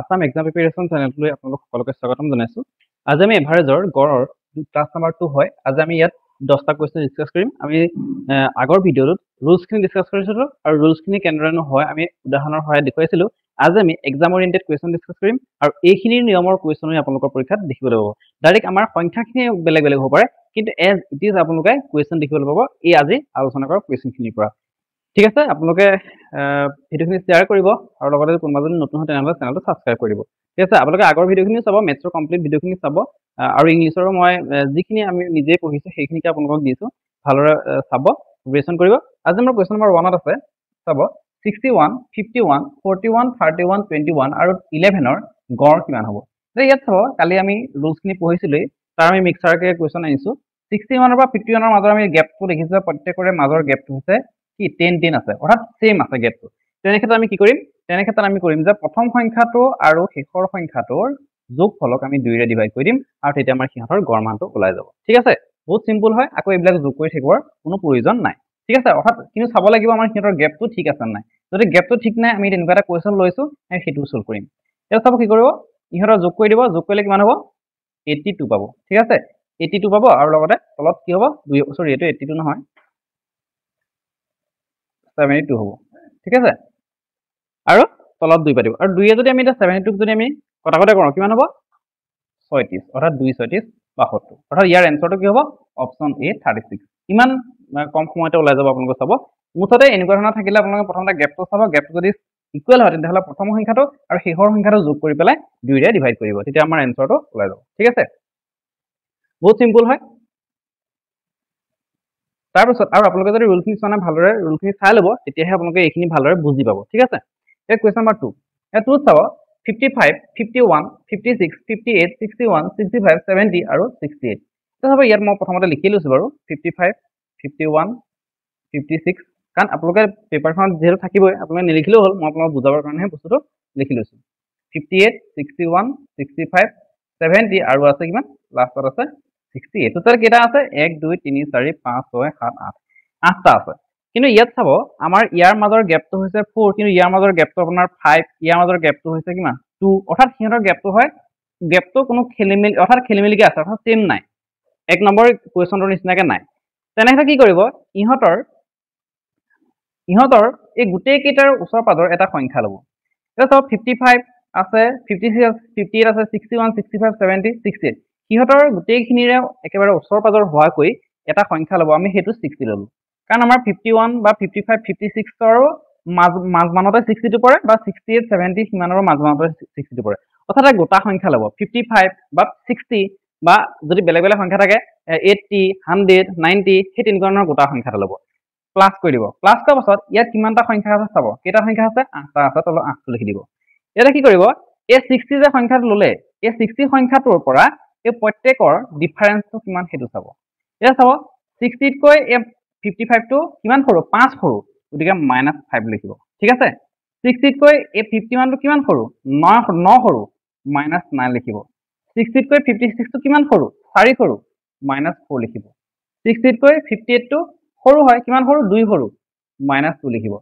Assam exam preparation চেনেলটোলৈ আপোনালোক সকলোকে স্বাগতম জনাইছোঁ। আজি আমি এভাৰেজৰ গড়ৰ ক্লাছ নাম্বাৰ 2 হয়। আজি আমি ইয়াত 10টা কুৱেশ্যন ডিছকাছ কৰিম। আমি আগৰ ভিডিঅ'টোত ৰুলছখিনি ডিছকাছ কৰিছিলোঁ আৰু ৰুলছখিনি কেনেদৰেনো হয় আমি উদাহৰণৰ সহায়ত দেখুৱাইছিলোঁ। আজি আমি এক্সাম অৰিয়েণ্টেড কুৱেশ্যন ডিছকাছ কৰিম আৰু এইখিনিৰ নিয়মৰ কুৱেশ্যন আপোনালোকৰ পৰীক্ষাত দেখিবলৈ পাব। ডাইৰেক্ট আমাৰ সংখ্যাখিনি বেলেগ বেলেগ হ'ব পাৰে, কিন্তু এজ ইট ইজ আপোনালোকে কুৱেশ্যন দেখিবলৈ পাব এই আজি আলোচনা কৰা কুৱেশ্যনখিনিৰ পৰা। ঠিক আছে, আপোনালোকে ভিডিঅ'খিনি শ্বেয়াৰ কৰিব আৰু লগতে কোনোবা যদি নতুন হয় তেনেহ'লে চেনেলটো ছাবস্ক্ৰাইব কৰিব। ঠিক আছে, আপোনালোকে আগৰ ভিডিঅ'খিনি চাব, মেথছৰ কমপ্লিট ভিডিঅ'খিনি চাব আৰু ইংলিছৰো মই যিখিনি আমি নিজে পঢ়িছোঁ সেইখিনিকে আপোনালোকক দিছোঁ, ভালদৰে চাব, প্ৰিপেৰেশ্যন কৰিব। আজি আমাৰ কুৱেশ্যন নম্বৰ 1ত আছে, চাব 61, 51, 41, 31, 21 আৰু 11ৰ গড় কিমান হ'ব। ইয়াত চাব, কালি আমি ৰুলছখিনি পঢ়িছিলোঁই, তাৰ আমি মিক্সাৰকে কুৱেশ্যন আনিছোঁ। 61ৰ পৰা 51ৰ মাজৰ আমি গেপটো দেখিছোঁ, প্ৰত্যেকৰে মাজৰ গেপটো হৈছে কি 10 আছে, অৰ্থাৎ চেম আছে গেপটো। তেনেক্ষেত্ৰত আমি কি কৰিম? তেনেক্ষেত্ৰত আমি কৰিম যে প্ৰথম সংখ্যাটো আৰু শেষৰ সংখ্যাটোৰ যোগফলক আমি 2ৰে ডিভাইড কৰি দিম আৰু তেতিয়া আমাৰ সিহঁতৰ গড় মানটো ওলাই যাব। ঠিক আছে, বহুত চিম্পল হয়, আকৌ এইবিলাক যোগ কৰি থাকিবৰ কোনো প্ৰয়োজন নাই। ঠিক আছে, অৰ্থাৎ কিন্তু চাব লাগিব আমাৰ সিহঁতৰ গেপটো ঠিক আছে নাই। যদি গেপটো ঠিক নাই, আমি তেনেকুৱা এটা কুৱেশ্যন লৈছোঁ, আমি সেইটো চল্ভ কৰিম। এতিয়া চাব কি কৰিব, ইহঁতৰ যোগ কৰি দিব, যোগ কৰিলে কিমান হ'ব? 82 পাব। ঠিক আছে, 82 পাব আৰু লগতে তলত কি হ'ব? এইটো 82 নহয়, 72 হ'ব। ঠিক আছে, আৰু তলত 2 পাতিব আৰু 2য়ে যদি আমি এতিয়া 72ক যদি আমি কটাকটা কৰোঁ কিমান হ'ব? 36, অৰ্থাৎ 2 36 72, অৰ্থাৎ ইয়াৰ এনচাৰটো কি হ'ব? Option A 36। ইমান কম সময়তে ওলাই যাব আপোনালোকে চাব। মুঠতে এনেকুৱা ধৰণৰ থাকিলে আপোনালোকে প্ৰথমতে গেপটো চাব, গেপটো যদি ইকুৱেল হয় তেতিয়াহ'লে প্ৰথম সংখ্যাটো আৰু শেষৰ সংখ্যাটো যোগ কৰি পেলাই 2ৰে ডিভাইড কৰিব, তেতিয়া আমাৰ এনচাৰটো ওলাই যাব। ঠিক আছে, বহুত চিম্পল হয়। তাৰপিছত আৰু আপোনালোকে যদি ৰুলখিনি চোৱা নাই, ভালদৰে ৰুলখিনি চাই ল'ব, তেতিয়াহে আপোনালোকে এইখিনি ভালদৰে বুজি পাব। ঠিক আছে, এতিয়া কুৱেশ্যন নম্বৰ 2, এতিয়া 2ত চাব 55, 51, 56, 58, 61, 65, 70 আৰু 68। এতিয়া চাব, ইয়াত মই প্ৰথমতে লিখি লৈছোঁ বাৰু 55, 51, 56, কাৰণ আপোনালোকে পেপাৰখনত যিহেতু থাকিবই, আপোনালোকে নিলিখিলেও হ'ল, মই আপোনালোকক বুজাবৰ কাৰণেহে বস্তুটো লিখি লৈছোঁ। 58, 61, 65, 70 আৰু আছে কিমান? লাষ্টত আছে 68। টোটেল কেইটা আছে? 1 2 3 4 5 6 7 8, 8টা আছে। কিন্তু ইয়াত চাব, আমাৰ ইয়াৰ মাজৰ গেপটো হৈছে 4, কিন্তু ইয়াৰ মাজৰ গেপটো আপোনাৰ 5, ইয়াৰ মাজৰ গেপটো হৈছে কিমান? 2, অৰ্থাৎ সিহঁতৰ গেপটো হয়, গেপটো কোনো খেলিমেলি, অৰ্থাৎ খেলিমেলিকে আছে, অৰ্থাৎ চেম নাই, 1 নম্বৰ কুৱেশ্যনটোৰ নিচিনাকে নাই। তেনেক্ষেত্ৰত কি কৰিব? ইহঁতৰ এই গোটেই কেইটাৰ ওচৰ পাজৰ এটা সংখ্যা ল'ব। এতিয়া চাওক 55 আছে, 56 আছে, 58 আছে, 61, 65, 70, 68, সিহঁতৰ গোটেইখিনিৰে একেবাৰে ওচৰ পাজৰ হোৱাকৈ এটা সংখ্যা ল'ব, আমি সেইটো 60 ল'লোঁ। কাৰণ আমাৰ 51 বা 55, 56ৰ মাজমানতে 62 পৰে, বা 68, 70 সিমানৰ মাজমানতে 62 পৰে, অৰ্থাৎ এটা গোটা সংখ্যা ল'ব। 55 বা 60 বা যদি বেলেগ বেলেগ সংখ্যা থাকে 80, 100, 90, সেই তেনেকুৱা ধৰণৰ গোটা সংখ্যা এটা ল'ব, প্লাছ কৰি দিব। প্লাছ কৰাৰ পাছত ইয়াত কিমানটা সংখ্যা আছে চাব, কেইটা সংখ্যা আছে? 8টা আছে, তলত 8টো লিখি দিব। এতিয়া কি কৰিব? এই 60 যে সংখ্যাটো ল'লে, এই 60 সংখ্যাটোৰ পৰা এই প্ৰত্যেকৰ ডিফাৰেঞ্চটো কিমান সেইটো চাব। এতিয়া চাব, 60তকৈ এই 55টো কিমান সৰু? 5 সৰু, গতিকে -5 লিখিব। ঠিক আছে, 60তকৈ এই 51টো কিমান সৰু? 9 সৰু, -9 লিখিব। 60তকৈ 56টো কিমান সৰু? 4 সৰু, -4 লিখিব। 60তকৈ 58টো সৰু হয়, কিমান সৰু? 2 সৰু, -2 লিখিব।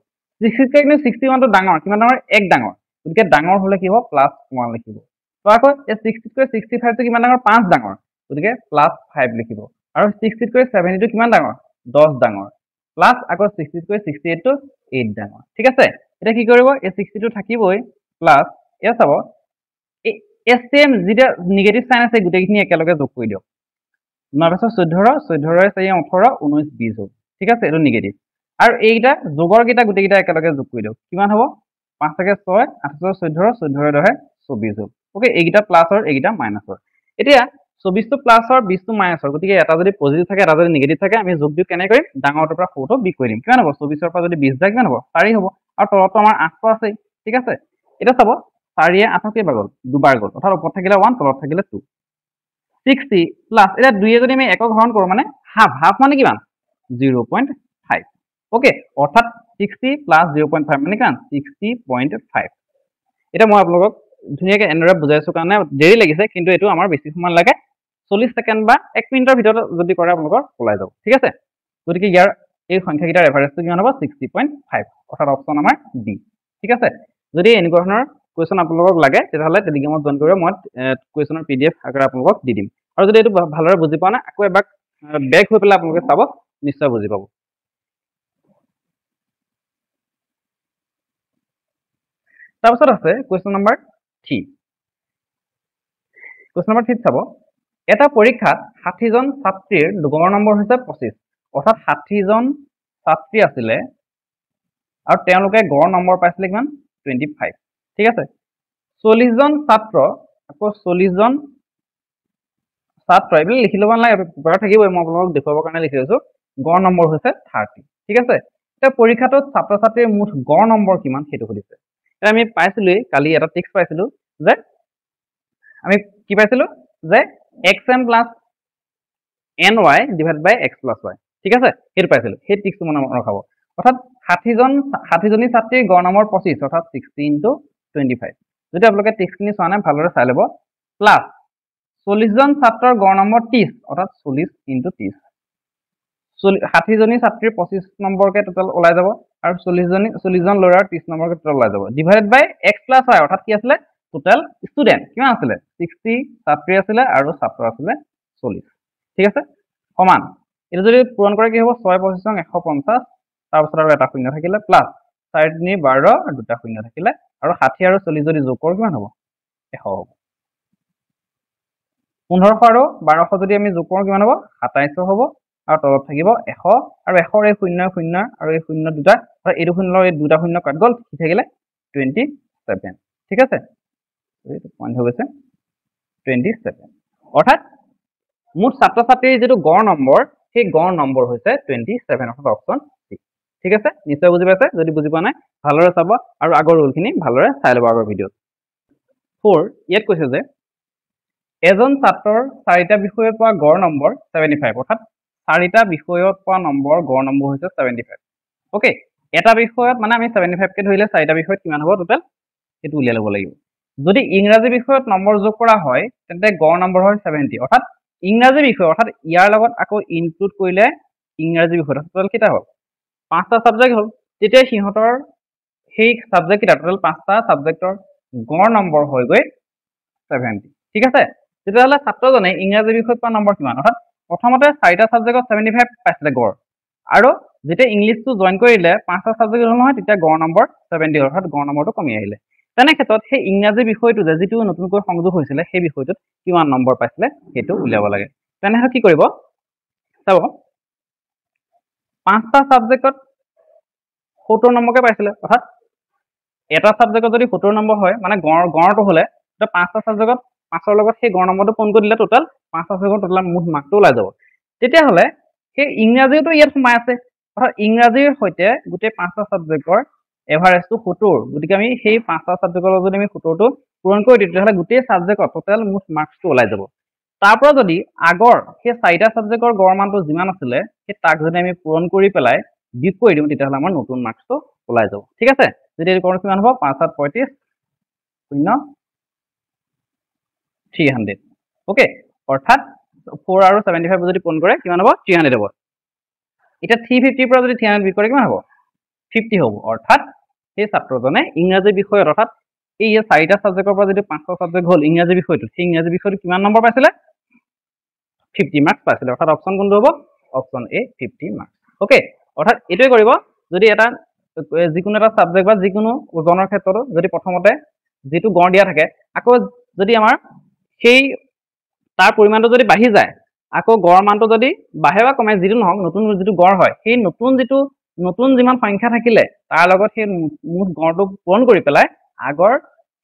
60তকৈ কিন্তু 61টো ডাঙৰ, কিমান ডাঙৰ? 1 ডাঙৰ, গতিকে ডাঙৰ হ'লে কি হ'ব? +1 লিখিব। তো আকৌ এই 60তকৈ 65টো কিমান ডাঙৰ? 5 ডাঙৰ, গতিকে +5 লিখিব। আৰু 60তকৈ 70টো কিমান ডাঙৰ? 10 ডাঙৰ, প্লাছ আকৌ 60তকৈ 68টো 8 ডাঙৰ। ঠিক আছে, এতিয়া কি কৰিব? এই 60টো থাকিবই, প্লাছ এয়া চাব, এই চেম যিটো নিগেটিভ চাইন আছে গোটেইখিনি একেলগে যোগ কৰি দিয়ক। 9 × 14, 14 × 4 18, 19 20 হ'ল। ঠিক আছে, এইটো নিগেটিভ। আৰু এইকেইটা যোগৰ কেইটা গোটেইকেইটা একেলগে যোগ কৰি দিয়ক, কিমান হ'ব? 5 × 6, 8 × 14, 14 × 10 24 হ'ল। অ'কে, এইকেইটা প্লাছৰ, এইকেইটা মাইনাছৰ। এতিয়া 24টো প্লাছৰ, 20টো মাইনাছৰ, গতিকে এটা যদি পজিটিভ থাকে, এটা যদি নিগেটিভ থাকে, আমি যোগ দিওঁ কেনে কৰিম? ডাঙৰটোৰ পৰা সৰুটো বিগ কৰি দিম। কিমান হ'ব? 24ৰ পৰা যদি 20 যায় কিমান হ'ব? 4 হ'ব, আৰু তলতটো আমাৰ 8টো আছেই। ঠিক আছে, এতিয়া চাব, 4য়ে 8ক কেইবাৰ গ'ল? 2বাৰ গ'ল, অৰ্থাৎ ওপৰত থাকিলে 1, তলত থাকিলে 2। 60 প্লাছ, এতিয়া 2য়ে যদি আমি 1ক হৰণ কৰোঁ মানে হাফ মানে কিমান? 0.5। অ'কে, অৰ্থাৎ 60 + 0.5 মানে কিমান? 60.5। এতিয়া মই আপোনালোকক ধুনীয়াকৈ এনেদৰে বুজাইছোঁ কাৰণে দেৰি লাগিছে, কিন্তু এইটো আমাৰ বেছি সময় নালাগে, 40 ছেকেণ্ড বা 1 মিনিটৰ ভিতৰত যদি কৰে আপোনালোকৰ ওলাই যাব। ঠিক আছে, গতিকে ইয়াৰ এই সংখ্যাকেইটাৰ এভাৰেজটো কিমান হ'ব? 60.5, অৰ্থাৎ অপশ্যন আমাৰ ডি। ঠিক আছে, যদি এনেকুৱা ধৰণৰ কুৱেশ্যন আপোনালোকক লাগে তেতিয়াহ'লে টেলিগ্ৰামত জইন কৰিব মই কুৱেশ্যনৰ PDF আকাৰে আপোনালোকক দি দিম আৰু যদি এইটো ভালদৰে বুজি পোৱা নাই আকৌ এবাৰ বেক হৈ পেলাই আপোনালোকে চাব নিশ্চয় বুজি পাব তাৰপিছত আছে কুৱেশ্যন নম্বৰ 3 কুৱেশ্যন নম্বৰ 3 চাব এটা পৰীক্ষাত 60 জন ছাত্ৰীৰ গড় নম্বৰ হৈছে 25 অৰ্থাৎ 60 জন ছাত্ৰী আছিলে আৰু তেওঁলোকে গড় নম্বৰ পাইছিলে কিমান 25 ঠিক আছে 40 জন ছাত্ৰ আকৌ 40 জন ছাত্ৰ এইবিলাক লিখি ল'ব নালাগে পেপাৰত থাকিবই মই আপোনালোকক দেখুৱাবৰ কাৰণে লিখি লৈছো গড় নম্বৰ হৈছে 30 ঠিক আছে এতিয়া পৰীক্ষাটোত ছাত্ৰ ছাত্ৰীৰ মুঠ গড় নম্বৰ কিমান সেইটো সুধিছে এতিয়া আমি পাইছিলো কালি এটা টিক্স পাইছিলো যে আমি কি পাইছিলো যে xm plus ny divided by x plus y ঠিক আছে সেইটো পাইছিলো সেই টিক্সটো মনত ৰাখিব অৰ্থাৎ 60 জনী ছাত্ৰীৰ গড় নম্বৰ 25 অৰ্থাৎ 60 into 25 যদি আপোনালোকে টিক্সখিনি চোৱা নাই ভালদৰে চাই ল'ব প্লাস 40 জন ছাত্ৰৰ গড় নম্বৰ 30 অৰ্থাৎ 40 into 30 60 জনী ছাত্ৰীৰ 25 নম্বৰকে টোটাল ওলাই যাব আৰু 40 জন ল'ৰাৰ 30 নম্বৰকে টোটাল ওলাই যাব ডিভাইডেড বাই x plus y অৰ্থাৎ কি আছিলে টোটাল ষ্টুডেন্ট কিমান আছিলে 60 ছাত্ৰী আছিলে আৰু ছাত্ৰ আছিলে 40 ঠিক আছে সমান এটা যদি পূৰণ কৰে কি হ'ব 6 25 150 তাৰপিছত আৰু এটা শূন্য থাকিলে প্লাস 4 3 12 আৰু দুটা শূন্য থাকিলে আৰু 60 আৰু 40 যদি যোগ কৰোঁ কিমান হ'ব 100 হ'ব 1500 আৰু 1200 যদি আমি যোগ কৰোঁ কিমান হ'ব 2700 হ'ব আৰু তলত থাকিব 100 আৰু 100 এই শূন্য শূন্য আৰু এই শূন্য দুটা আৰু এই দুটা শূন্য কাট গ'ল কি থাকিলে 27 ঠিক আছে এইটো পইণ্ট হৈ গৈছে 27 অৰ্থাৎ মুঠ ছাত্ৰ ছাত্ৰীৰ যেটো গড় নম্বৰ সেই গড় নম্বৰ হৈছে 27 অৰ্থাৎ অপচন সি ঠিক আছে নিশ্চয় বুজি পাইছে যদি বুজি পোৱা নাই ভালদৰে চাব আৰু আগৰ ৰুলখিনি ভালদৰে চাই ল'ব আগৰ ভিডিঅ'ত 4 ইয়াত কৈছে যে এজন ছাত্ৰৰ 4টা বিষয়ত পোৱা গড় নম্বৰ 75 অৰ্থাৎ 4টা বিষয়ত পোৱা নম্বৰ গড় নম্বৰ হৈছে 75 ওকে এটা বিষয়ত মানে আমি 75 কে ধৰিলে 4টা বিষয়ত কিমান হ'ব টোটাল এটো উলিয়াই ল'ব লাগিব যদি ইংৰাজী বিষয়ত নম্বৰ যোগ কৰা হয় তেন্তে গড় নম্বৰ হয় 70 অৰ্থাৎ ইংৰাজী বিষয় অৰ্থাৎ ইয়াৰ লগত আকৌ ইনক্লুড কৰিলে ইংৰাজী বিষয় টোটাল কিটা হ'ল 5টা সাবজেক্ট হ'ল তেতিয়া সিহঁতৰ সেই সাবজেক্ট কিটা টোটাল 5টা সাবজেক্টৰ গড় নম্বৰ হৈ গৈ 70 ঠিক আছে তেতিয়াহ'লে ছাত্ৰজনে ইংৰাজী বিষয়ত পোৱা নম্বৰ কিমান অৰ্থাৎ প্ৰথমতে 4টা সাবজেক্টত 75 পাইছিলে গড় আৰু যেতিয়া ইংলিশটো জয়েন কৰিলে 5টা সাবজেক্ট হ'ল নহয় তেতিয়া গড় নম্বৰ 70 অৰ্থাৎ গড় নম্বৰটো কমি আহিলে তেনে ক্ষেত্ৰত সেই ইংৰাজী বিষয়টো যেটো নতুনকৈ সংযোগ হৈছিল সেই বিষয়টোত কিমান নম্বৰ পাইছিলে হেতু উলিয়াব লাগে তেনেহলে কি কৰিব চাব 5টা সাবজেক্টত 70 নম্বৰকে পাইছিলে অৰ্থাৎ এটা সাবজেক্টত যদি 70 নম্বৰ হয় মানে গড়টো হলে তো 5টা সাবজেক্টত 5ৰ লগত সেই গড় নম্বৰটো পূৰণ কৰি দিলে টোটাল 5টা সাবজেক্টৰ টোটাল মুঠ মাৰ্কটো ওলাই যাব তেতিয়া হলে সেই ইংৰাজীটো ইয়াত সোমাই আছে অৰ্থাৎ ইংৰাজীৰ সৈতে গোটেই 5টা সাবজেক্টৰ এভাৰেজটো 70 গতিকে আমি সেই 5টা সাবজেক্টৰ যদি আমি 70 টো পূৰণ কৰি দিওঁ তেতিয়াহলে গোটেই সাবজেক্টৰ টোটাল মুঠ মাৰ্কসটো ওলাই যাব তাৰপৰা যদি আগৰ সেই 4টা সাবজেক্টৰ গড় মানটো যিমান আছিল সেই তাক যদি আমি পূৰণ কৰি পেলাই বিয়োগ কৰি দিওঁ তেতিয়াহলে আমাৰ নতুন মাৰ্কসটো ওলাই যাব ঠিক আছে যদি এই কোন কিমান হ'ব 5 7 35 0 300 ওকে অৰ্থাৎ 4 আৰু 75 যদি পূৰণ কৰে কিমান হ'ব 300 হ'ব এটা 350 পৰা যদি 300 বিয়োগ কৰে কিমান হ'ব 50 হ'ব অৰ্থাৎ সেই ছাত্ৰজনে ইংৰাজী বিষয়ত অৰ্থাৎ এই 4টা সাবজেক্টৰ পৰা যদি 5টা সাবজেক্ট হ'ল ইংৰাজী বিষয়টো সেই ইংৰাজী বিষয়টো কিমান নম্বৰ পাইছিলে 50 মাৰ্কস পাইছিলে অৰ্থাৎ অপচন কোনটো হ'ব অপচন এ 50 মাৰ্কস ওকে অৰ্থাৎ এটোই কৰিব যদি এটা যিকোনো এটা সাবজেক্ট বা যিকোনো ওজনৰ ক্ষেত্ৰত যদি প্ৰথমতে যেটো গড় দিয়া থাকে আকৌ যদি আমাৰ সেই তাৰ পৰিমাণটো যদি বাঢ়ি যায় আকৌ গড় মানটো যদি বাঢ়ে বা কমে যেটো নহওক নতুন যেটো গড় হয় সেই নতুন যিমান সংখ্যা থাকিলে তাৰ লগত সেই মুঠ গড়টো পূৰণ কৰি পেলাই আগৰ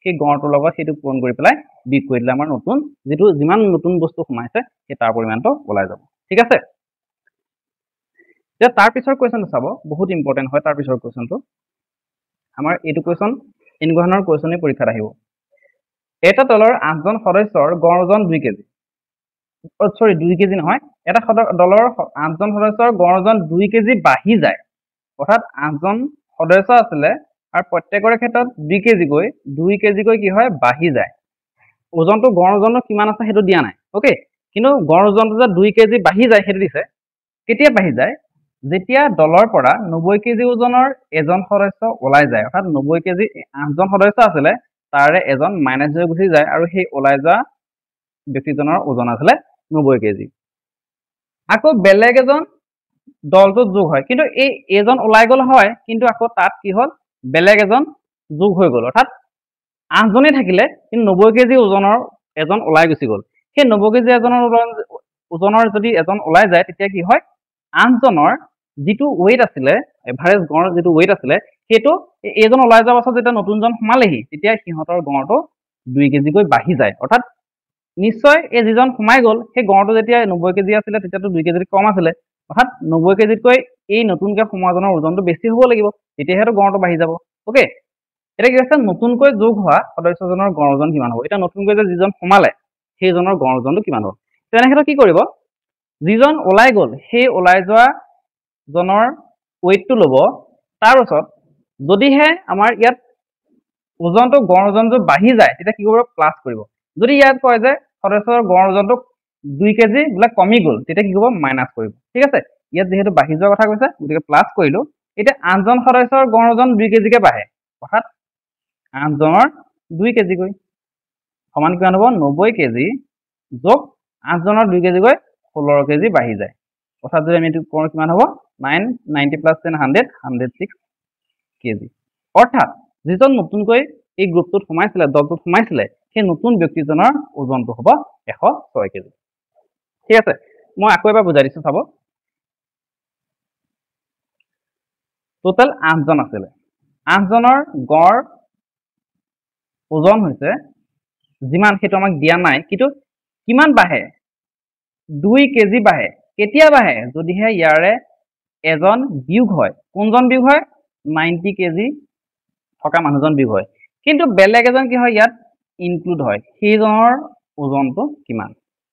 সেই গড়টোৰ লগত সেইটো পূৰণ কৰি পেলাই বিয়োগ কৰি দিলে আমাৰ নতুন যেটো যিমান নতুন বস্তু সোমাইছে সেই তাৰ পৰিমাণটো ওলাই যাব ঠিক আছে এতিয়া তাৰ পিছৰ কোৱেশ্চনটো চাব বহুত ইম্পৰ্টেন্ট হয় তাৰ পিছৰ কোৱেশ্চনটো আমাৰ এইটো কোৱেশ্চন ইনগুহানৰ কোৱেশ্চনে পৰীক্ষাত আহিব এটা দলৰ 8জন সদস্যৰ গড় ওজন 2 কেজি সৰি 2 কেজি নহয় এটা দলৰ 8জন সদস্যৰ গড় ওজন 2 কেজি বাঢ়ি যায় অৰ্থাৎ 8জন সদস্য আছে আৰু প্ৰত্যেকৰে ক্ষেত্ৰত 2 কেজি গৈ 2 কেজি গৈ কি হয় বাঢ়ি যায় ওজনটো গড় ওজনৰ কিমান আছে হেতু দিয়া নাই ওকে কিন্তু গড় ওজনটো যে 2 কেজি বাঢ়ি যায় হেতু দিছে কেতিয়া বাঢ়ি যায় যেতিয়া দলৰ পৰা 90 কেজি ওজনৰ এজন সদস্য ওলাই যায় অৰ্থাৎ 90 কেজি 8জন সদস্য আছে তাৰে এজন মাইনাছ হৈ গুচি যায় আৰু সেই ওলাই যোৱা ব্যক্তিজনৰ ওজন আছিলে 90 কেজি আকৌ বেলেগ এজন দলটোত যোগ হয় কিন্তু এই এজন ওলাই গ'ল হয় কিন্তু আকৌ তাত কি হ'ল বেলেগ এজন যোগ হৈ গ'ল অৰ্থাৎ 8 জনেই থাকিলে কিন্তু 90 কেজি ওজনৰ এজন ওলাই গুচি গ'ল সেই 90 কেজি ওজনৰ যদি এজন ওলাই যায় তেতিয়া কি হয় 8 জনৰ যিটো ওয়েট আছিলে এভাৰেজ গড় যিটো ওয়েট আছিলে সেইটো এজন ওলাই যোৱাৰ পাছত যেতিয়া নতুনজন সোমালেহি তেতিয়া সিহঁতৰ গড়টো 2 কেজি কৈ বাঢ়ি যায় অৰ্থাৎ নিশ্চয় এই যিজন সোমাই গ'ল সেই গড়টো যেতিয়া 90 কেজি আছিলে তেতিয়াতো 2 কেজি কম আছিলে অৰ্থাৎ 90 কেজিতকৈ এই নতুনকৈ সোমোৱাজনৰ ওজনটো বেছি হ'ব লাগিব তেতিয়াহে গড়টো বাঢ়ি যাব ওকে এটা কি আছে নতুনকৈ যোগ হোৱা সদস্যজনৰ গড় ওজন কিমান হ'ব এটা নতুনকৈ যে যিজন সোমালে সেইজনৰ গড় ওজনটো কিমান হ'ব তেনেক্ষেত্ৰত কি কৰিব যিজন ওলাই গ'ল সেই ওলাই যোৱা জনৰ ওয়েটটো ল'ব তাৰ পাছত যদিহে আমাৰ ইয়াত ওজনটো গড় ওজনটো বাঢ়ি যায় তেতিয়া কি কৰিব প্লাস কৰিব যদি ইয়াত কয় যে সদস্যৰ গড় ওজনটো 2 কেজি বোলে কমি গ'ল তেতিয়া কি কৰিব মাইনাস কৰিব ঠিক আছে ইয়াত যেহেতু বাঢ়ি যোৱাৰ কথা কৈছে গতিকে প্লাস কৰিলো এতিয়া 8 জন সদস্যৰ গড় ওজন 2 কেজি কে বাঢ়ে অৰ্থাৎ 8 জনৰ 2 কেজি কৈ সমান কিমান হ'ব 90 কেজি যোগ 8 জনৰ 2 কেজি কৈ 16 কেজি বাঢ়ি যায় অৰ্থাৎ যদি আমি এটো কৰোঁ কিমান হ'ব 990 + 10 100 106 কেজি অৰ্থাৎ যিজন নতুনকৈ এই গ্ৰুপটোত সোমাইছিলে দলটোত সোমাইছিলে সেই নতুন ব্যক্তিজনৰ ওজনটো হ'ব 106 কেজি ঠিক আছে মই আকৌ এবাৰ বুজাই দিছো চাব টোটাল 8 জন আছিল 8 জনৰ গড় ওজন হৈছে যিমান হেতু আমাক দিয়া নাই কিন্তু কিমান বাঢ়ে 2 কেজি বাঢ়ে কেতিয়া বাঢ়ে যদিহে ইয়াৰে এজন বিয়োগ হয় কোনজন বিয়োগ হয় 90 কেজি থকা মানুহজন বিয়োগ হয় কিন্তু বেলেগ এজন কি হয় ইয়াত ইনক্লুড হয় সেইজনৰ ওজনটো কিমান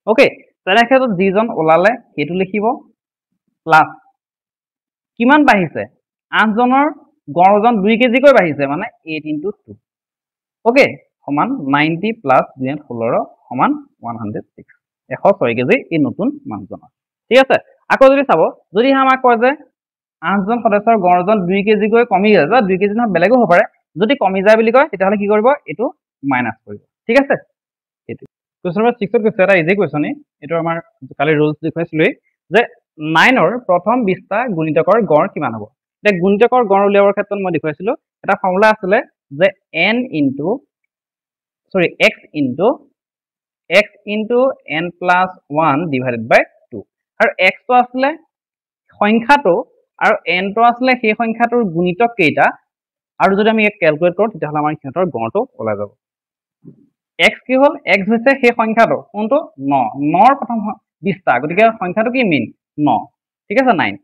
ওকে তেনেক্ষেত্ৰত যিজন ওলালে সেইটো লিখিব প্লাস কিমান বাঢ়িছে 8 জনৰ গড় ওজন 2 কেজি কৈ বাঢ়িছে মানে 8 * 2 ওকে সমান 90 + 216 সমান 106 106 কেজি এই নতুন মানুহজনৰ ঠিক আছে আকৌ যদি চাব যদি আমাক কয় যে 8 জন সদস্যৰ গড় ওজন 2 কেজি কৈ কমি যায় 2 কেজি নহয় বেলেগো হ'ব পাৰে যদি কমি যায় বুলি কয় তেতিয়াহলে কি কৰিব এটো মাইনাস কৰিব ঠিক আছে এটো কোৱেশ্চন নম্বৰ 6 ত কৈছে এটা ইজি কোৱেশ্চন এটো আমাৰ কালি ৰুলছ দেখুৱাইছিলো যে 9 ৰ প্ৰথম 20টা গুণিতকৰ গড় কিমান হ'ব এটা গুণিতকৰ গড় উলিয়াবৰ ক্ষেত্ৰত মই দেখুৱাইছিলো এটা ফৰ্মুলা আছিলে যে n into x into n + 1 divided by 2 আৰু x তো আসলে সংখ্যাটো আৰু n তো আসলে সেই সংখ্যাটোৰ গুণিতক কেইটা আৰু যদি আমি এক ক্যালকুলেট কৰো তেতিয়াহলে আমাৰ সিহঁতৰ গড়টো ওলাই যাব x কি হল x হৈছে সেই সংখ্যাটো কোনটো 9 9 ৰ প্ৰথম 20টা গতিকে সংখ্যাটো কি মিন 9 ঠিক আছে 9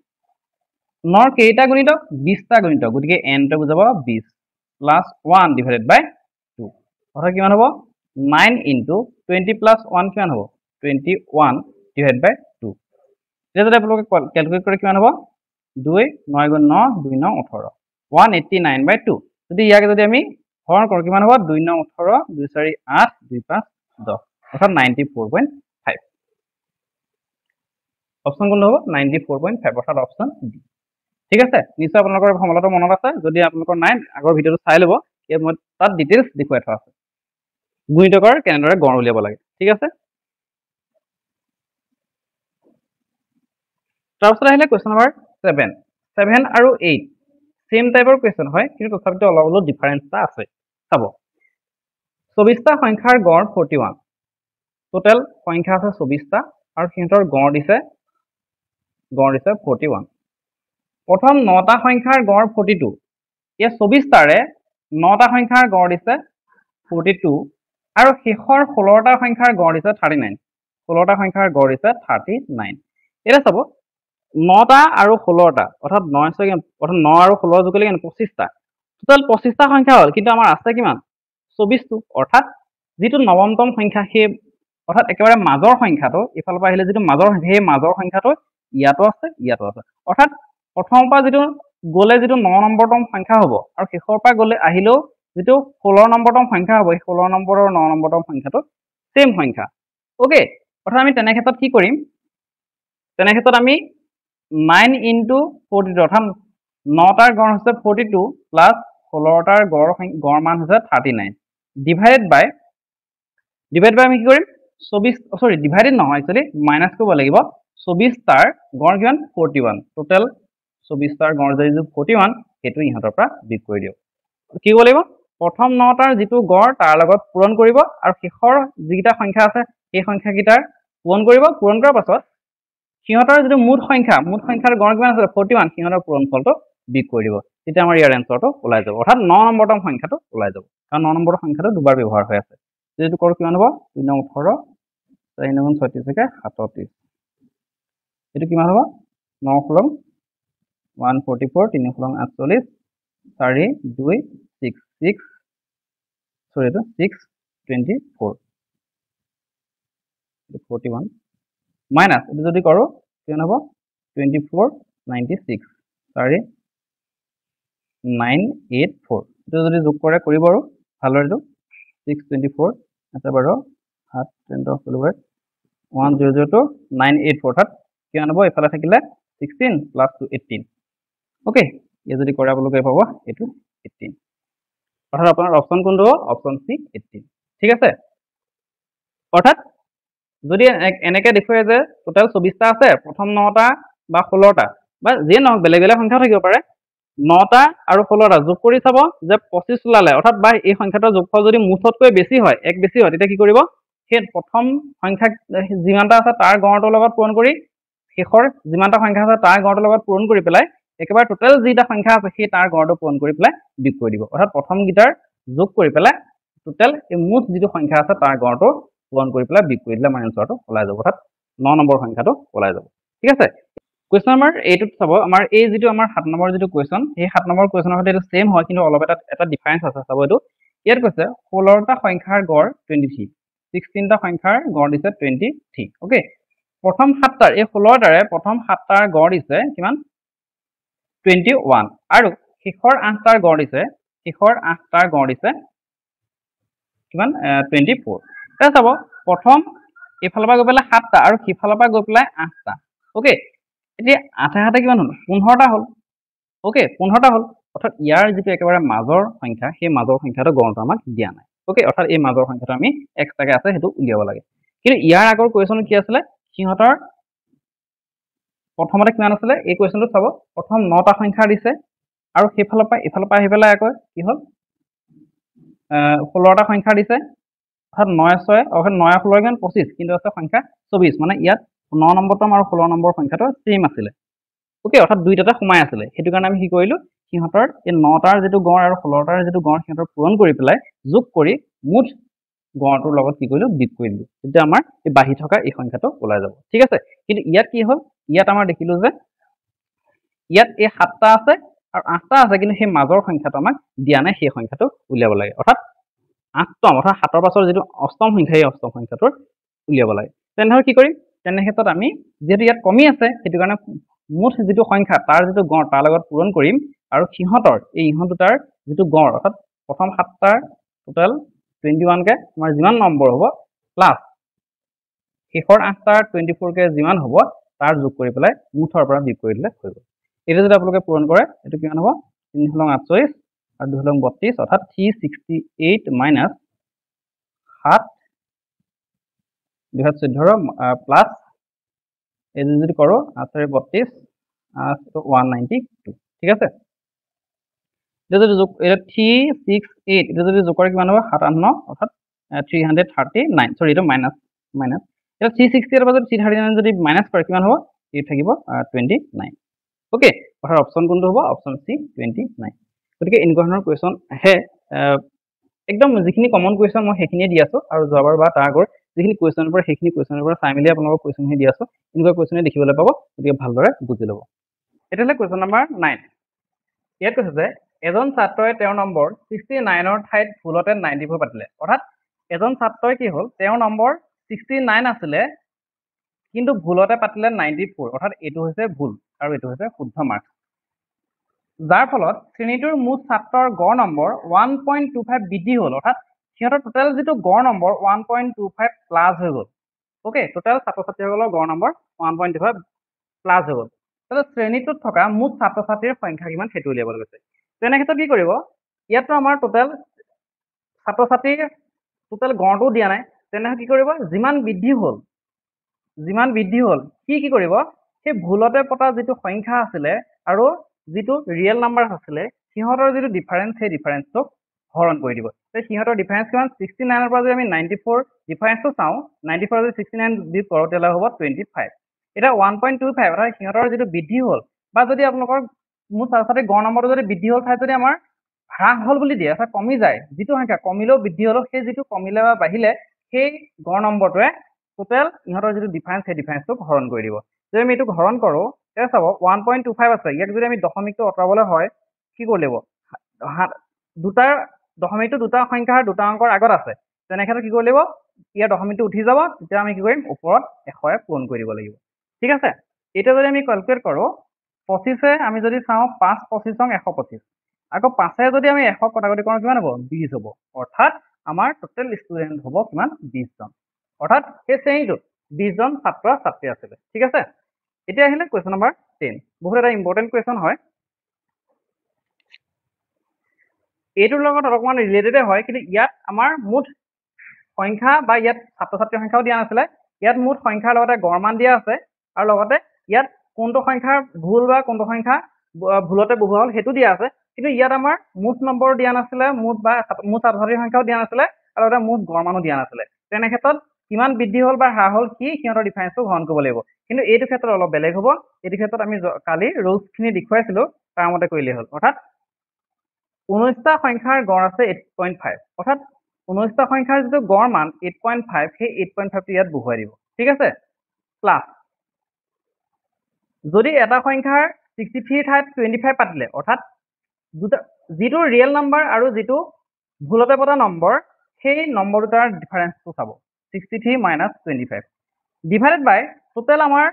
9 ৰ কেইটা গুণিতক 20টা গুণিতক গতিকে n টো বুজাব 20 + 1 divided by 2 অৰ্থাৎ কিমান হ'ব 9 into 20 + 1 কিমান হ'ব 21 divided by 2 এতিয়া যদি আপোনালোকে ক্যালকুলেট কৰে কিমান হ'ব 2 9 * 9 2 9 18 189 by 2 যদি ইয়াকে যদি আমি হৰণ কৰো কিমান হ'ব 2 9 18 2 4 8 2 5 10 অৰ্থাৎ 94.5 অপচন কোনটো হ'ব 94.5 অৰ্থাৎ অপচন ডি ঠিক আছে নিশ্চয় আপোনালোকৰ ফৰ্মুলাটো মনত আছে যদি আপোনালোকৰ নাই আগৰ ভিডিওটো চাই ল'ব এই মই তাত ডিটেইলছ দেখুৱাই থোৱা আছে গুণিতকৰ কেনেদৰে গড় উলিয়াব লাগে ঠিক আছে তাৰপিছত আহিলে কোৱেশ্চন নম্বৰ 7 আৰু 8 সেম টাইপৰ কোৱেশ্চন হয় কিন্তু তথাপিতো অলপ ডিফাৰেন্স এটা আছে চাব 24টা সংখ্যাৰ গড় 41 টোটাল সংখ্যা আছে 24টা আৰু সিহঁতৰ গড় দিছে 41 প্ৰথম 9টা সংখ্যাৰ গড় 42 এই 24টাৰে 9টা সংখ্যাৰ গড় দিছে 42 আৰু শেষৰ 16টা সংখ্যাৰ গড় দিছে 39 16টা সংখ্যাৰ গড় দিছে 39 এটা চাব 9টা আৰু 16টা অৰ্থাৎ 9 আৰু 16 যোগ কৰিলে 25টা টোটাল 25টা সংখ্যা হ'ল কিন্তু আমাৰ আছে কিমান 24টো অৰ্থাৎ যেটো নৱমতম সংখ্যা সেই অৰ্থাৎ একেবাৰে মাজৰ সংখ্যাটো ইফালৰ পৰা আহিলে যেটো মাজৰ সেই মাজৰ সংখ্যাটো ইয়াতো আছে অৰ্থাৎ প্ৰথমৰ পৰা যেটো গলে যেটো 9 নম্বৰতম সংখ্যা হ'ব আৰু শেষৰ পৰা গলে আহিলেও যেটো 16 নম্বৰতম সংখ্যা হ'ব এই 16 নম্বৰ আৰু 9 নম্বৰতম সংখ্যাটো সেম সংখ্যা ওকে অৰ্থাৎ আমি তেনে ক্ষেত্ৰত কি কৰিম তেনে ক্ষেত্ৰত আমি 9 into 42 অৰ্থাৎ 9টাৰ গড় হৈছে 42 প্লাস 16টাৰ গড় মান হৈছে 39 ডিভাইডেড বাই আমি কি কৰিম 24 সৰি ডিভাইডেড নহয় একচুয়ালি মাইনাস কৰিব লাগিব 24 তাৰ গড় কিমান 41 টোটাল 24 তাৰ গড় যদি 41 হেতু ইহঁতৰ পৰা বিয়োগ কৰি দিও কি কৰিব লাগিব প্ৰথম 9টাৰ যেটো গড় তাৰ লগত পূৰণ কৰিব আৰু শেষৰ যিটা সংখ্যা আছে এই সংখ্যা কিটাৰ পূৰণ কৰিব পূৰণ কৰাৰ পাছত সিহঁতৰ যেটো মুঠ সংখ্যাৰ গড় কিমান আছে 41 সিহঁতৰ পূৰণফলটো বিয়োগ কৰি দিব তেতিয়া আমাৰ ইয়াৰ এনসাৰটো ওলাই যাব অৰ্থাৎ 9 নম্বৰটো সংখ্যাটো ওলাই যাব কাৰণ 9 নম্বৰৰ সংখ্যাটো দুবাৰ ব্যৱহাৰ হৈ আছে যেটো কৰো কিমান হ'ব 2 9 18 4 9 36 থেকে 37 এটো কিমান হ'ব 9 ফলং 144 3 ফলং 48 4 2 6 6 সৰি এটো 624 41 মাইনাস এটো যদি কৰো কিমান হ'ব 24 96 4 984 এটো যদি যোগ কৰে কৰিব আৰু ভালৰে এটো 624 আছে বাৰু 7 10 10 1002 984 অৰ্থাৎ কিমান হ'ব এফালে থাকিলে 16 প্লাস 2 18 ওকে এই যদি কৰে আপোনালোকে পাব এটো 18 অৰ্থাৎ আপোনাৰ অপচন কোনটো অপচন সি 18 ঠিক আছে অৰ্থাৎ যদি এনেকে দেখুৱায় যে টোটাল 24টা আছে প্ৰথম 9টা বা 16টা বা যে নহক বেলেগ বেলেগ সংখ্যা থাকিব পাৰে 9টা আৰু 16টা যোগ কৰি চাব যে 25 ওলালে অৰ্থাৎ বা এই সংখ্যাটোৰ যোগফল যদি মুঠতকৈ বেছি হয় এক বেছি হয় তেতিয়া কি কৰিব সেই প্ৰথম সংখ্যা যিমানটা আছে তাৰ গড়টোৰ লগত পূৰণ কৰি শেষৰ যিমানটা সংখ্যা আছে তাৰ গড়টোৰ লগত পূৰণ কৰি পেলাই একেবাৰে টোটাল যিটা সংখ্যা আছে সেই তাৰ গড়টো পূৰণ কৰি পেলাই বিয়োগ কৰি দিব অৰ্থাৎ প্ৰথম গিটাৰ যোগ কৰি পেলাই টোটাল এই মুঠ যিটো সংখ্যা আছে তাৰ গড়টো পূৰণ কৰি পেলাই বিয়োগ কৰি দিলে আমাৰ এনসাৰটো ওলাই যাব অৰ্থাৎ 9 নম্বৰ সংখ্যাটো ওলাই যাব ঠিক আছে কোৱেশ্চন নম্বৰ এইটোত চাব আমাৰ এই যেটো আমাৰ 7 নম্বৰ যেটো কোৱেশ্চন এই 7 নম্বৰ কোৱেশ্চনৰ সৈতে এটো সেম হয় কিন্তু অলপ এটা ডিফাৰেন্স আছে চাব এটো ইয়াত কৈছে 16টা সংখ্যাৰ গড় 23 16টা সংখ্যাৰ গড় দিছে 23 ওকে প্ৰথম 7টাৰ এই 16টাৰে প্ৰথম 7টাৰ গড় দিছে কিমান 21 আৰু শেষৰ 8টাৰ গড় দিছে কিমান 24 এটা চাব প্ৰথম এফালৰ পৰা গৈ পেলাই 7টা আৰু সিফালৰ পৰা গৈ পেলাই 8টা ওকে এতিয়া 8 কিমান হল 15টা হল ওকে 15টা হল অৰ্থাৎ ইয়াৰ যেটো একেবাৰে মাজৰ সংখ্যা সেই মাজৰ সংখ্যাটো গড়টো আমাক দিয়া নাই ওকে অৰ্থাৎ এই মাজৰ সংখ্যাটো আমি এক্সট্ৰাকে আছে হেতু উলিয়াব লাগে কিন্তু ইয়াৰ আগৰ কোৱেশ্চন কি আছিল সিহঁতৰ প্ৰথমতে কিমান আছিল এই কোৱেশ্চনটো চাব প্ৰথম 9টা সংখ্যা দিছে আৰু সেইফালৰ পৰা এফালৰ পৰা আহি পেলাই আকৌ কি হল 16টা সংখ্যা দিছে অৰ্থাৎ 9 6 অৰ্থাৎ 9 16 কিমান 25 কিন্তু আছে সংখ্যা 24 মানে ইয়াত 9 নম্বৰটো আৰু 16 নম্বৰ সংখ্যাটো সেম আছিল ওকে অৰ্থাৎ দুইটাতে সোমাই আছিল হেতু কাৰণে আমি কি কৰিলো সিহঁতৰ এই 9টাৰ যেটো গড় আৰু 16টাৰ যেটো গড় সিহঁতৰ পূৰণ কৰি পেলাই যোগ কৰি মুঠ গড়টোৰ লগত কি কৰিলো বিয়োগ কৰি দিলো তেতিয়া আমাৰ এই বাঢ়ি থকা এই সংখ্যাটো ওলাই যাব ঠিক আছে কিন্তু ইয়াত কি হল ইয়াত আমাৰ দেখিলো যে ইয়াত এই 7টা আছে আৰু 8টা আছে কিন্তু সেই মাজৰ সংখ্যাটো আমাক দিয়া নাই সেই সংখ্যাটো উলিয়াব লাগে অৰ্থাৎ 8তম অৰ্থাৎ 7ৰ পাছৰ যেটো অষ্টম সংখ্যা এই অষ্টম সংখ্যাটোৰ উলিয়াব লাগে তেনেহলে কি কৰিম তেনে ক্ষেত্ৰত আমি যেটো ইয়াত কমি আছে হেতু কাৰণে মুঠ যেটো সংখ্যা তাৰ যেটো গড় তাৰ লগত পূৰণ কৰিম আৰু সিহঁতৰ এই ইহঁত দুটাৰ যেটো গড় অৰ্থাৎ প্ৰথম 7টাৰ টোটাল 21 কে আমাৰ যিমান নম্বৰ হ'ব প্লাস শেষৰ 8টাৰ 24 কে যিমান হ'ব তাৰ যোগ কৰি পেলাই মুঠৰ পৰা বিয়োগ কৰি দিলে হৈ গ'ল এটা যদি আপোনালোকে পূৰণ কৰে এটো কিমান হ'ব 3 ফলং 48 আৰু 2 ফলং 32 অৰ্থাৎ 368 মাইনাস 7 2014 প্লাস এই যদি করো 32 192 ঠিক আছে এটা যদি যোগ এটা 368 এটা যদি যোগ করে কিমান হবে 57 অর্থাৎ 339 সরি এটা মাইনাস এটা 360 এর পাছত 339 যদি মাইনাস করে কিমান হবে এই থাকিব 29 ওকে অর্থাৎ অপশন কোনটো হ'ব অপশন সি 29 গতিকে এনেকুৱা ধৰণৰ কোৱেশ্চন আহে একদম যিখিনি কমন কোৱেশ্চন মই সেইখিনি দি আছো আৰু যোৱাবাৰ বা তাৰ আগৰ যিখিনি কোৱেশ্চনৰ পৰা সেইখিনি কোৱেশ্চনৰ পৰা চাই মেলি আপোনালোকক কোৱেশ্চনখিনি দি আছো এনেকুৱা কোৱেশ্চনে দেখিবলৈ পাব গতিকে ভালদৰে বুজি ল'ব এতিয়ালে কোৱেশ্চন নম্বৰ 9 ইয়াত কৈছে যে এজন ছাত্ৰই তেওঁৰ নম্বৰ 69ৰ ঠাইত ভুলতে 94 পাতিলে অৰ্থাৎ এজন ছাত্ৰই কি হ'ল তেওঁৰ নম্বৰ 69 আছিলে কিন্তু ভুলতে পাতিলে 94 অৰ্থাৎ এটো হৈছে ভুল আৰু এটো হৈছে শুদ্ধ মাৰ্ক যাৰ ফলত শ্ৰেণীটোৰ মুঠ ছাত্ৰৰ গড় নম্বৰ 1.25 বৃদ্ধি হ'ল অৰ্থাৎ সিহঁতৰ টোটাল যেটো গড় নম্বৰ 1.25 প্লাস হৈ গ'ল ওকে টোটাল ছাত্ৰ ছাত্ৰীসকলৰ গড় নম্বৰ 1.25 প্লাস হৈ গ'ল তাহলে শ্ৰেণীটোত থকা মুঠ ছাত্ৰ ছাত্ৰীৰ সংখ্যা কিমান হেতু উলিয়াব গৈছে তেনে ক্ষেত্ৰত কি কৰিব ইয়াতো আমাৰ টোটাল ছাত্ৰ ছাত্ৰীৰ টোটেল গড়টো দিয়া নাই তেনেহ'লে কি কৰিব যিমান বৃদ্ধি হ'ল কি কৰিব সেই ভুলতে পতা যিটো সংখ্যা আছিলে আৰু যিটো ৰিয়েল নাম্বাৰ আছিলে সিহঁতৰ যিটো ডিফাৰেন্স সেই ডিফাৰেন্সটোক হৰণ কৰি দিব সিহঁতৰ ডিফাৰেন্স কিমান 69 পৰা যদি আমি 94 ডিফাৰেন্সটো চাওঁ 94 যদি 69 ডিভ কৰোঁ তেতিয়াহ'লে হ'ব 25 এতিয়া 1.25 অৰ্থাৎ সিহঁতৰ যিটো বৃদ্ধি হ'ল বা যদি আপোনালোকৰ মোৰ ছাত্ৰ ছাত্ৰীৰ গড় নম্বৰটো যদি বৃদ্ধি হ'ল ঠাইত যদি আমাৰ হ্ৰাস হ'ল বুলি দিয়ে অৰ্থাৎ কমি যায় যিটো সংখ্যা কমিলেও বৃদ্ধি হ'লেও সেই যিটো কমিলে বা বাঢ়িলে সেই গড় নম্বৰটোৱে টোটেল ইহঁতৰ যিটো ডিফাৰেন্স সেই ডিফাৰেন্সটোক হৰণ কৰি দিব যদি আমি এইটোক হৰণ কৰোঁ তেতিয়া চাব 1.25 আছে ইয়াক যদি আমি দশমিকটো আঁতৰাবলৈ হয় কি কৰিব লাগিব দশমিকটো দুটা সংখ্যাৰ দুটা অংকৰ আগত আছে তেনে ক্ষেত্ৰত কি কৰিব লাগিব ইয়াৰ দশমিকটো উঠি যাব তেতিয়া আমি কি কৰিম ওপৰত 100ৰে পূৰণ কৰি দিব লাগিব ঠিক আছে এতিয়া যদি আমি কেলকুলেট কৰোঁ 25 আমি যদি চাওঁ 5 25 125 আকৌ 5 যদি আমি 100 কটাকটি কৰোঁ কিমান হ'ব 20 হ'ব অৰ্থাৎ আমাৰ টোটেল ষ্টুডেণ্ট হ'ব কিমান 20 জন অৰ্থাৎ সেই শ্ৰেণীটোত 20 জন ছাত্ৰ ছাত্ৰী আছিলে ঠিক আছে এতিয়া আহিলে কুৱেশ্যন নম্বৰ 10 বহুত এটা ইম্পৰ্টেণ্ট কুৱেশ্যন হয় এইটোৰ লগত অলপমান ৰিলেটেডে হয় কিন্তু ইয়াত আমাৰ মুঠ সংখ্যা বা ইয়াত ছাত্ৰ ছাত্ৰীৰ সংখ্যাও দিয়া নাছিলে ইয়াত মুঠ সংখ্যাৰ লগতে গড় মান দিয়া আছে আৰু লগতে ইয়াত কোনটো সংখ্যাৰ ভুল বা কোনটো সংখ্যা ভুলতে বহুৱা হ'ল সেইটো দিয়া আছে কিন্তু ইয়াত আমাৰ মুঠ নম্বৰ দিয়া নাছিলে মুঠ ছাত্ৰ ছাত্ৰীৰ সংখ্যাও দিয়া নাছিলে আৰু লগতে মুঠ গড় মানো দিয়া নাছিলে তেনে ক্ষেত্ৰত কিমান বৃদ্ধি হ'ল বা হ্ৰাস হ'ল কি সিহঁতৰ ডিফাৰেন্সটো গ্ৰহণ কৰিব লাগিব কিন্তু এইটো ক্ষেত্ৰত অলপ বেলেগ হ'ব এইটো ক্ষেত্ৰত আমি কালি ৰুলছখিনি দেখুৱাইছিলোঁ তাৰ মতে কৰিলেই হ'ল অৰ্থাৎ 19টা সংখ্যাৰ গড় আছে 8.5 অৰ্থাৎ 19টা সংখ্যাৰ যিটো গড় মান 8.5 সেই 8.5টো ইয়াত বহুৱাই দিব ঠিক আছে প্লাছ যদি এটা সংখ্যাৰ 63 ঠাইত 25 পাতিলে অৰ্থাৎ যিটো ৰিয়েল নাম্বাৰ আৰু যিটো ভুলতে পতা নম্বৰ সেই নম্বৰ দুটাৰ ডিফাৰেন্সটো চাব 63 মাইনাছ 25 ডিভাইডেড বাই টোটেল আমাৰ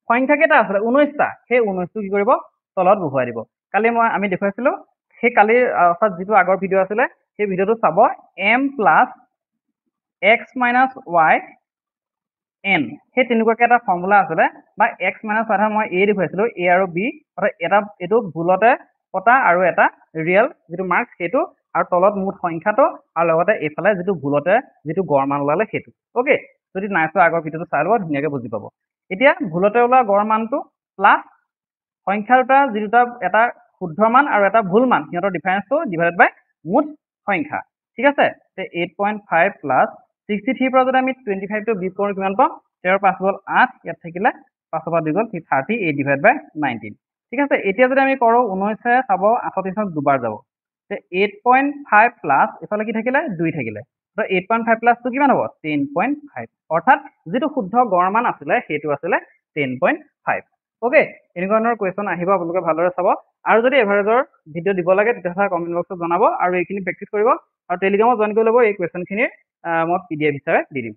সংখ্যা কেইটা আছিলে 19টা সেই 19টো কি কৰিব তলত বহুৱাই দিব কালি আমি দেখুৱাইছিলোঁ সেই কালি অৰ্থাৎ যিটো আগৰ ভিডিঅ' আছিলে সেই ভিডিঅ'টো চাব m plus x minus y n সেই তেনেকুৱাকৈ এটা ফৰ্মুলা আছিলে বা x মাইনাছ y মই a দেখুৱাইছিলোঁ a আৰু b অৰ্থাৎ এইটো ভুলতে পতা আৰু এটা ৰিয়েল যিটো মাৰ্কছ সেইটো আৰু তলত মুঠ সংখ্যাটো আৰু লগতে এইফালে যিটো ভুলতে যিটো গড় মান ওলালে সেইটো অ'কে যদি নাই চোৱা আগৰ ভিডিঅ'টো চাই ল'ব ধুনীয়াকৈ বুজি পাব এতিয়া ভুলতে ওলোৱা গড় মানটো প্লাছ সংখ্যা দুটা যি দুটা এটা শুদ্ধ মান আৰু এটা ভুল মান সিহঁতৰ ডিফাৰেন্সটো ডিভাইডেড বাই মুঠ সংখ্যা ঠিক আছে 8.5 প্লাছ 63 পৰা যদি আমি 25টো বিয়োগ কৰোঁ কিমান পাম 13 5 গ'ল 8 ইয়াত থাকিলে 5 পৰা 2 গ'ল 38 ডিভাইড বাই 19 ঠিক আছে এতিয়া যদি আমি কৰোঁ 19 চাব 38 দুবাৰ যাব 8.5 প্লাছ এইফালে কি থাকিলে 2 থাকিলে 8.5 প্লাছটো কিমান হ'ব 10.5 অৰ্থাৎ যিটো শুদ্ধ গড় মান আছিলে সেইটো আছিলে 10.5 অ'কে এনেকুৱা ধৰণৰ কুৱেশ্যন আহিব আপোনালোকে ভালদৰে চাব আৰু যদি এভাৰেজৰ ভিডিঅ' দিব লাগে তেতিয়াহ'লে কমেণ্ট বক্সত জনাব আৰু এইখিনি প্ৰেক্টিছ কৰিব আৰু টেলিগ্ৰামত জইন কৰি ল'ব এই কুৱেশ্যনখিনিৰ মই PDF হিচাপে দি দিম